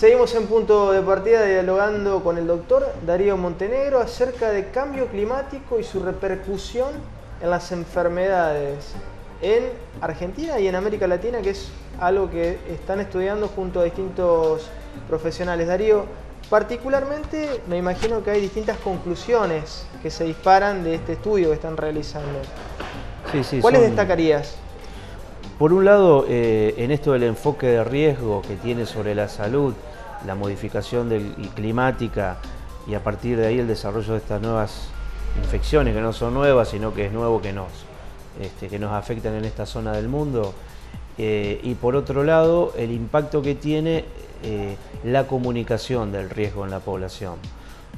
Seguimos en Punto de Partida dialogando con el doctor Darío Montenegro acerca de cambio climático y su repercusión en las enfermedades en Argentina y en América Latina, que es algo que están estudiando junto a distintos profesionales. Darío, particularmente me imagino que hay distintas conclusiones que se disparan de este estudio que están realizando. Sí, ¿Cuáles destacarías? Por un lado, en esto del enfoque de riesgo que tiene sobre la salud, la modificación climática y a partir de ahí el desarrollo de estas nuevas infecciones, que no son nuevas, sino que es nuevo que nos afectan en esta zona del mundo. Y por otro lado, el impacto que tiene la comunicación del riesgo en la población.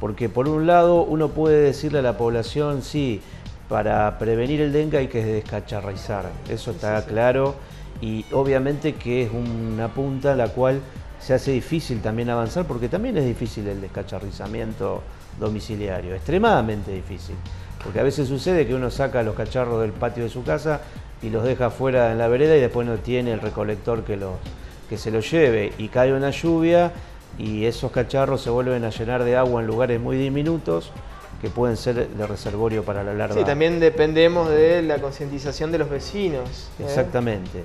Porque por un lado uno puede decirle a la población, sí, para prevenir el dengue hay que descacharrizar, eso está claro, y obviamente que es una punta a la cual se hace difícil también avanzar, porque también es difícil el descacharrizamiento domiciliario, extremadamente difícil, porque a veces sucede que uno saca los cacharros del patio de su casa y los deja afuera en la vereda y después no tiene el recolector que se los lleve, y cae una lluvia y esos cacharros se vuelven a llenar de agua en lugares muy diminutos, que pueden ser de reservorio para la larva. Sí, también dependemos de la concientización de los vecinos. Exactamente.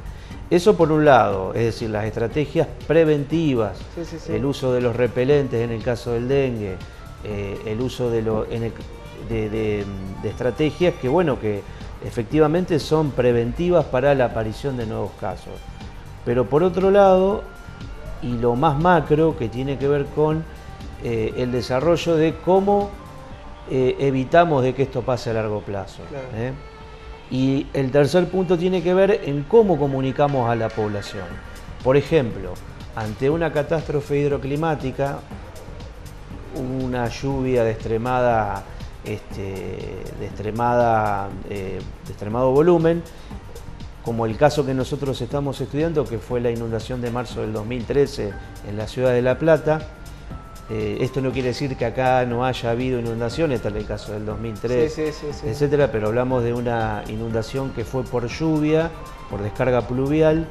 Eso por un lado, es decir, las estrategias preventivas, el uso de los repelentes en el caso del dengue, el uso de estrategias que, bueno, que efectivamente son preventivas para la aparición de nuevos casos. Pero por otro lado, y lo más macro, que tiene que ver con el desarrollo de cómo evitamos de que esto pase a largo plazo. Claro. Y el tercer punto tiene que ver en cómo comunicamos a la población. Por ejemplo, ante una catástrofe hidroclimática, una lluvia de extremado volumen, como el caso que nosotros estamos estudiando, que fue la inundación de marzo del 2013 en la ciudad de La Plata. Esto no quiere decir que acá no haya habido inundaciones, tal el caso del 2003, etcétera, pero hablamos de una inundación que fue por lluvia, por descarga pluvial,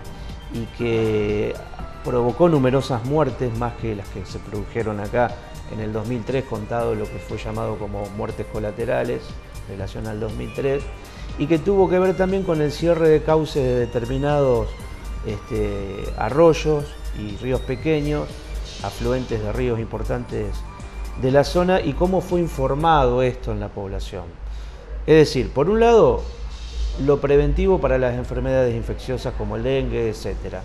y que provocó numerosas muertes, más que las que se produjeron acá en el 2003, contado lo que fue llamado como muertes colaterales en relación al 2003, y que tuvo que ver también con el cierre de cauces de determinados arroyos y ríos pequeños, afluentes de ríos importantes de la zona, y cómo fue informado esto en la población. Es decir, por un lado, lo preventivo para las enfermedades infecciosas como el dengue, etc.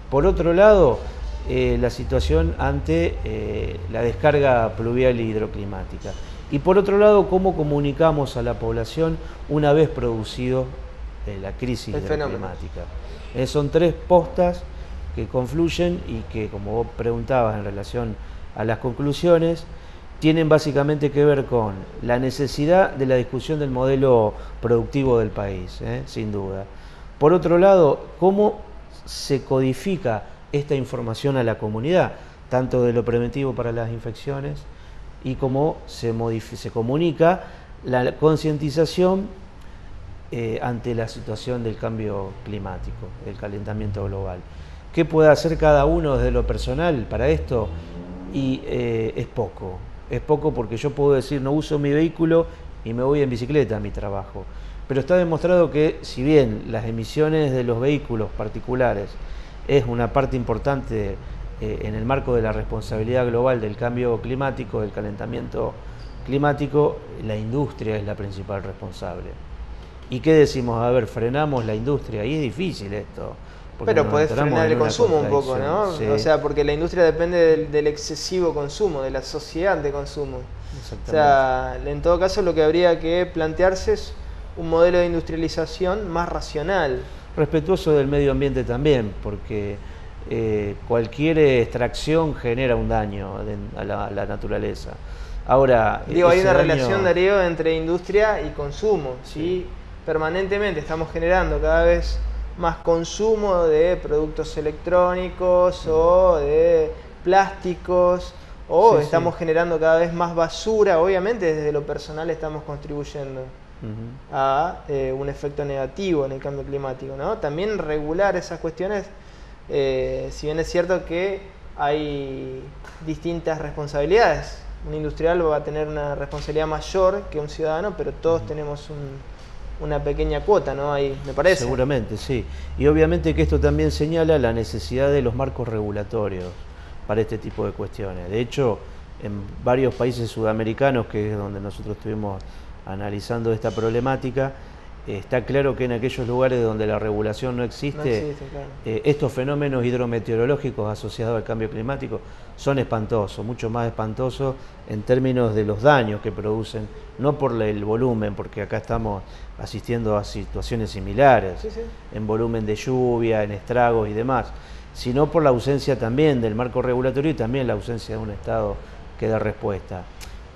Por otro lado, la situación ante la descarga pluvial y hidroclimática. Y por otro lado, cómo comunicamos a la población una vez producido la crisis hidroclimática. Son tres postas que confluyen y que, como vos preguntabas en relación a las conclusiones, tienen básicamente que ver con la necesidad de la discusión del modelo productivo del país, sin duda. Por otro lado, cómo se codifica esta información a la comunidad, tanto de lo preventivo para las infecciones y cómo se comunica la concientización ante la situación del cambio climático, del calentamiento global. ¿Qué puede hacer cada uno desde lo personal para esto? Y es poco porque yo puedo decir no uso mi vehículo y me voy en bicicleta a mi trabajo. Pero está demostrado que si bien las emisiones de los vehículos particulares es una parte importante en el marco de la responsabilidad global del cambio climático, del calentamiento climático, la industria es la principal responsable. ¿Y qué decimos? A ver, frenamos la industria, y es difícil esto. Pero podés frenar el consumo un poco, ¿no? Sí. O sea, porque la industria depende del excesivo consumo, de la sociedad de consumo. O sea, en todo caso lo que habría que plantearse es un modelo de industrialización más racional. Respetuoso del medio ambiente también, porque cualquier extracción genera un daño a la naturaleza. Ahora, digo, hay una relación, Darío, entre industria y consumo, ¿sí? Permanentemente estamos generando cada vez más consumo de productos electrónicos o de plásticos, o estamos generando cada vez más basura. Obviamente desde lo personal estamos contribuyendo a un efecto negativo en el cambio climático, ¿no? También regular esas cuestiones, si bien es cierto que hay distintas responsabilidades. Un industrial va a tener una responsabilidad mayor que un ciudadano, pero todos tenemos una pequeña cuota, ¿no? Ahí, me parece. Seguramente, sí. Y obviamente que esto también señala la necesidad de los marcos regulatorios para este tipo de cuestiones. De hecho, en varios países sudamericanos, que es donde nosotros estuvimos analizando esta problemática, está claro que en aquellos lugares donde la regulación no existe, claro. Estos fenómenos hidrometeorológicos asociados al cambio climático son espantosos, mucho más espantosos en términos de los daños que producen, no por el volumen, porque acá estamos asistiendo a situaciones similares, en volumen de lluvia, en estragos y demás, sino por la ausencia también del marco regulatorio y también la ausencia de un Estado que dé respuesta.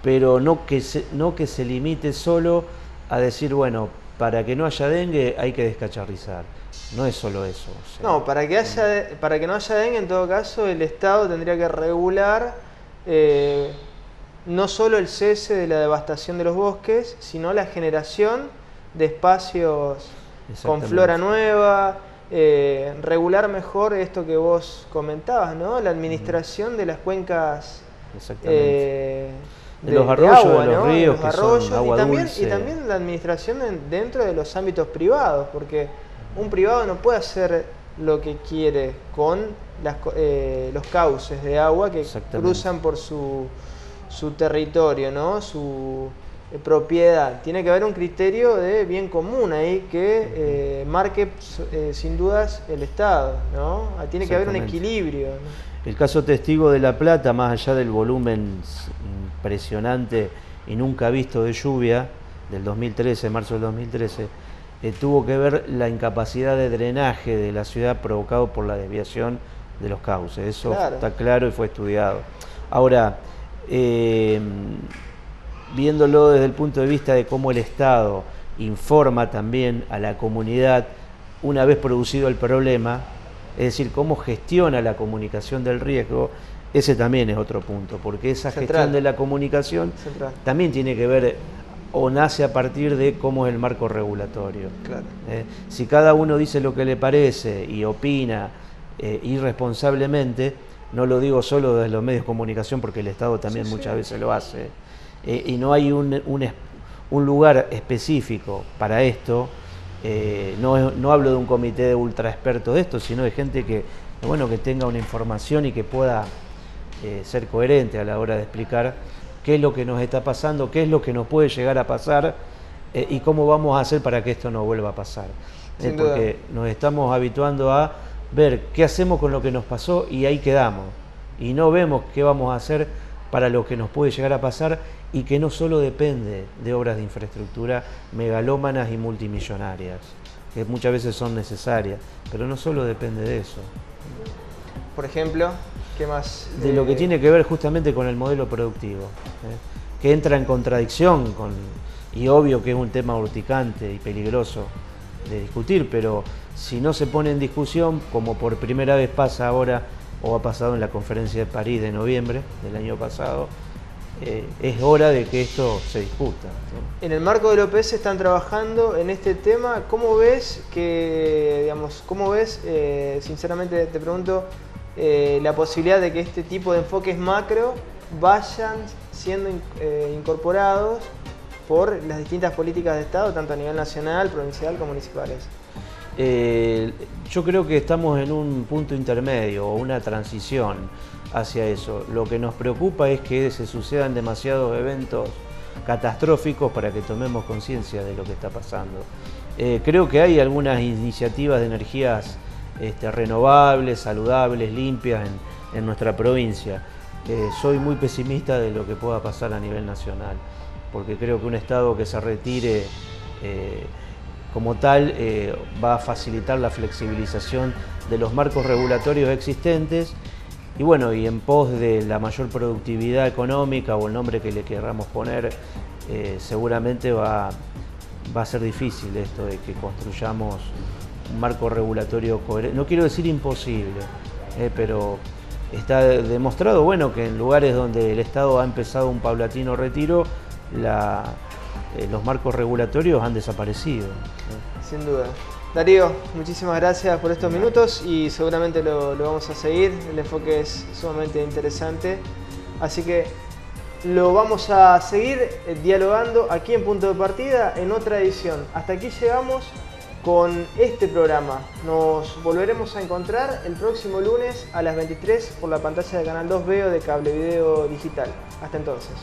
Pero no que se limite solo a decir, bueno, para que no haya dengue hay que descacharrizar. No es solo eso. O sea, no, para que no haya dengue, en todo caso, el Estado tendría que regular no solo el cese de la devastación de los bosques, sino la generación de espacios con flora nueva, regular mejor esto que vos comentabas, ¿no? La administración de las cuencas de los arroyos, agua, de los ¿no? ríos, de los arroyos, que son agua dulce. Y también la administración dentro de los ámbitos privados, porque un privado no puede hacer lo que quiere con los cauces de agua que cruzan por su territorio, ¿no? Su propiedad. Tiene que haber un criterio de bien común ahí que marque sin dudas el Estado, ¿no? Tiene que haber un equilibrio, ¿no? El caso testigo de La Plata, más allá del volumen impresionante y nunca visto de lluvia del 2013, marzo del 2013, tuvo que ver la incapacidad de drenaje de la ciudad provocado por la desviación de los cauces. Eso está claro y fue estudiado. Ahora, viéndolo desde el punto de vista de cómo el Estado informa también a la comunidad una vez producido el problema, es decir, cómo gestiona la comunicación del riesgo, ese también es otro punto, porque esa gestión de la comunicación también tiene que ver o nace a partir de cómo es el marco regulatorio. Claro. Si cada uno dice lo que le parece y opina irresponsablemente, no lo digo solo desde los medios de comunicación, porque el Estado también muchas veces lo hace, y no hay un lugar específico para esto. No hablo de un comité de ultra expertos de esto, sino de gente que tenga una información y que pueda ser coherente a la hora de explicar qué es lo que nos está pasando, qué es lo que nos puede llegar a pasar y cómo vamos a hacer para que esto no vuelva a pasar. Porque nos estamos habituando a ver qué hacemos con lo que nos pasó y ahí quedamos. Y no vemos qué vamos a hacer para lo que nos puede llegar a pasar y que no solo depende de obras de infraestructura megalómanas y multimillonarias, que muchas veces son necesarias, pero no solo depende de eso. Por ejemplo, ¿qué más? De lo que tiene que ver justamente con el modelo productivo, que entra en contradicción con, y obvio que es un tema urticante y peligroso de discutir, pero si no se pone en discusión, como por primera vez pasa ahora, o ha pasado en la conferencia de París de noviembre del año pasado, es hora de que esto se discuta, ¿no? En el marco del OPS están trabajando en este tema. ¿Cómo ves sinceramente te pregunto, la posibilidad de que este tipo de enfoques macro vayan siendo incorporados por las distintas políticas de Estado, tanto a nivel nacional, provincial como municipales? Yo creo que estamos en un punto intermedio o una transición hacia eso. Lo que nos preocupa es que se sucedan demasiados eventos catastróficos para que tomemos conciencia de lo que está pasando. Creo que hay algunas iniciativas de energías renovables, saludables, limpias en nuestra provincia. Soy muy pesimista de lo que pueda pasar a nivel nacional, porque creo que un Estado que se retire como tal va a facilitar la flexibilización de los marcos regulatorios existentes y en pos de la mayor productividad económica o el nombre que le queramos poner, seguramente va a ser difícil esto de que construyamos un marco regulatorio coherente. No quiero decir imposible, pero está demostrado que en lugares donde el Estado ha empezado un paulatino retiro, los marcos regulatorios han desaparecido. Sin duda. Darío, muchísimas gracias por estos minutos y seguramente lo vamos a seguir. El enfoque es sumamente interesante. Así que lo vamos a seguir dialogando aquí en Punto de Partida en otra edición. Hasta aquí llegamos con este programa. Nos volveremos a encontrar el próximo lunes a las 23 por la pantalla de Canal 2 Veo de Cable Video Digital. Hasta entonces.